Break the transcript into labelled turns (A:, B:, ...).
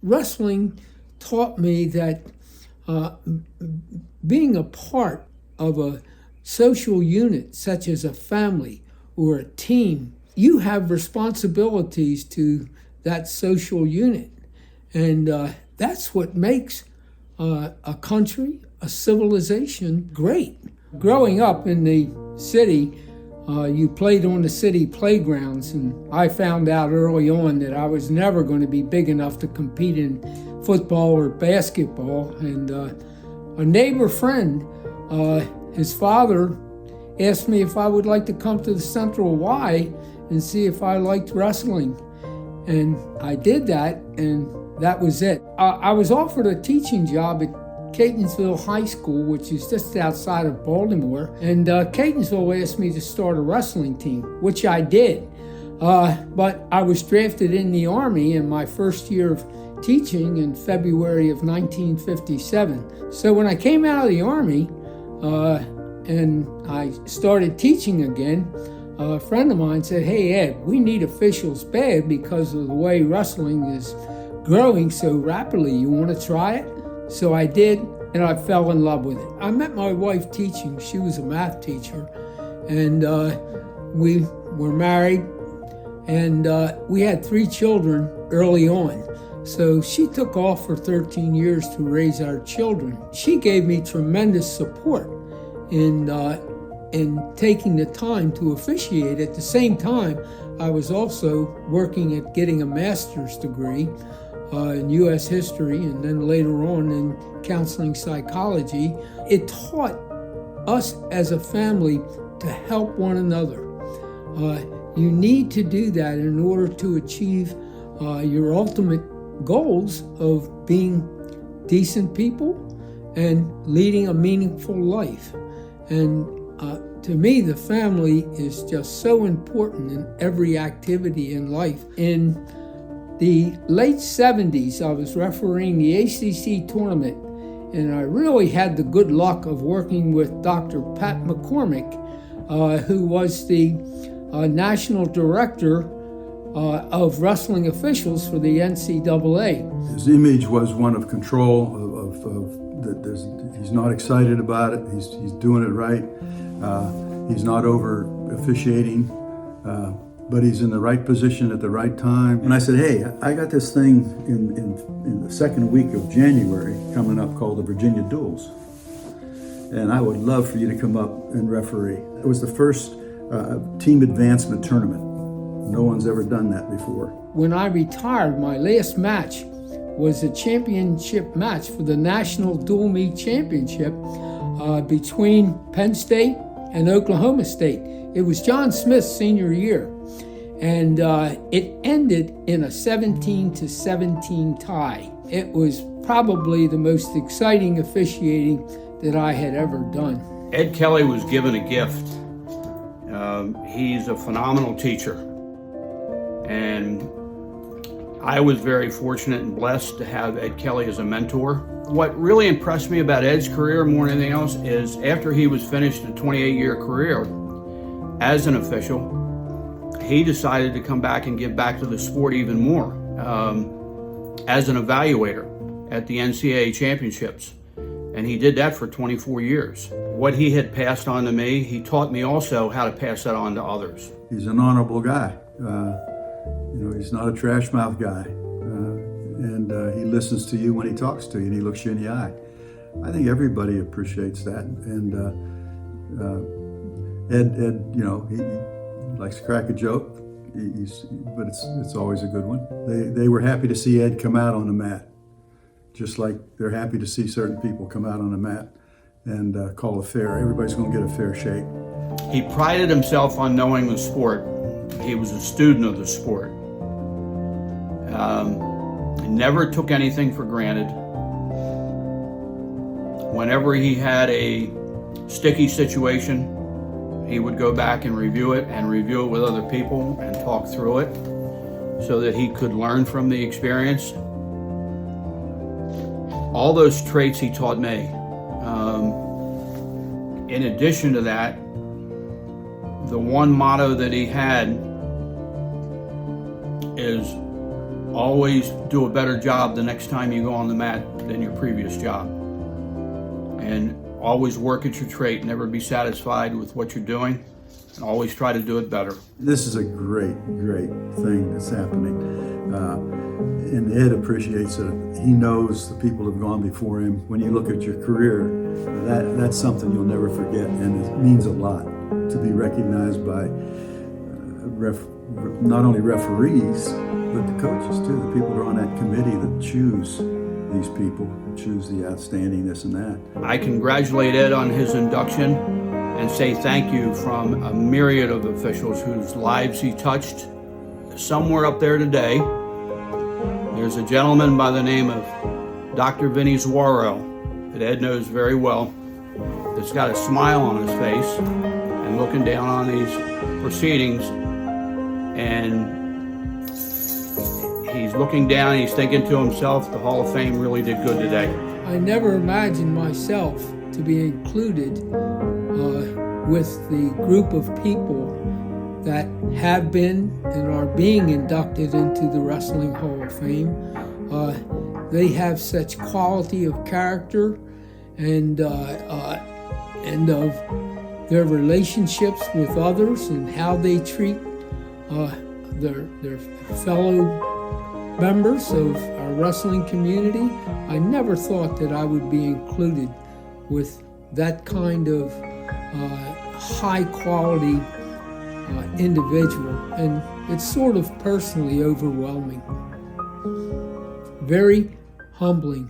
A: Wrestling taught me that being a part of a social unit, such as a family or a team, you have responsibilities to that social unit. And that's what makes a country, a civilization great. Growing up in the city, you played on the city playgrounds, and I found out early on that I was never going to be big enough to compete in football or basketball. And a neighbor friend, his father asked me if I would like to come to the Central Y and see if I liked wrestling. And I did that, and that was it. I was offered a teaching job at Catonsville High School, which is just outside of Baltimore. And Catonsville asked me to start a wrestling team, which I did. But I was drafted in the Army in my first year of teaching in February of 1957. So when I came out of the Army and I started teaching again, a friend of mine said, "Hey Ed, we need officials bad because of the way wrestling is growing so rapidly. You want to try it?" So I did, and I fell in love with it. I met my wife teaching. She was a math teacher, and we were married, and we had 3 children early on. So she took off for 13 years to raise our children. She gave me tremendous support in taking the time to officiate. At the same time, I was also working at getting a master's degree in U.S. history, and then later on in counseling psychology. It taught us as a family to help one another. You need to do that in order to achieve your ultimate goals of being decent people and leading a meaningful life. And to me, the family is just so important in every activity in life. In the late 70s, I was refereeing the ACC tournament, and I really had the good luck of working with Dr. Pat McCormick, who was the national director of wrestling officials for the NCAA.
B: His image was one of control, he's not excited about it, he's doing it right, he's not over officiating, but he's in the right position at the right time. And I said, "Hey, I got this thing in the second week of January coming up called the Virginia Duels, and I would love for you to come up and referee." It was the first team advancement tournament. No one's ever done that before.
A: When I retired, my last match was a championship match for the National Dual Meet Championship between Penn State and Oklahoma State. It was John Smith's senior year, and it ended in a 17-17 tie. It was probably the most exciting officiating that I had ever done.
C: Ed Kelly was given a gift. He's a phenomenal teacher, and I was very fortunate and blessed to have Ed Kelly as a mentor. What really impressed me about Ed's career more than anything else is after he was finished a 28-year career as an official, he decided to come back and give back to the sport even more as an evaluator at the NCAA Championships. And he did that for 24 years. What he had passed on to me, he taught me also how to pass that on to others.
B: He's an honorable guy. He's not a trash mouth guy. And he listens to you when he talks to you, and he looks you in the eye. I think everybody appreciates that. And Ed, he likes to crack a joke, but it's always a good one. They were happy to see Ed come out on the mat, just like they're happy to see certain people come out on the mat and call it fair. Everybody's going to get a fair shake.
C: He prided himself on knowing the sport. He was a student of the sport. Never took anything for granted. Whenever he had a sticky situation, he would go back and review it with other people and talk through it so that he could learn from the experience. All those traits he taught me. In addition to that, the one motto that he had is always do a better job the next time you go on the mat than your previous job. And always work at your trait, never be satisfied with what you're doing, and always try to do it better.
B: This is a great thing that's happening. And Ed appreciates it. He knows the people have gone before him. When you look at your career, that's something you'll never forget, and it means a lot to be recognized by not only referees, but the coaches too, the people who are on that committee that choose these people, choose the outstanding this and that.
C: I congratulate Ed on his induction and say thank you from a myriad of officials whose lives he touched. Somewhere up there today, there's a gentleman by the name of Dr. Vinny Zuaro that Ed knows very well, that's got a smile on his face and looking down on these proceedings, and he's looking down and he's thinking to himself, the Hall of Fame really did good today.
A: I never imagined myself to be included with the group of people that have been and are being inducted into the Wrestling Hall of Fame. They have such quality of character and of their relationships with others and how they treat their fellow members of our wrestling community. I never thought that I would be included with that kind of high quality individual, and it's sort of personally overwhelming. Very humbling.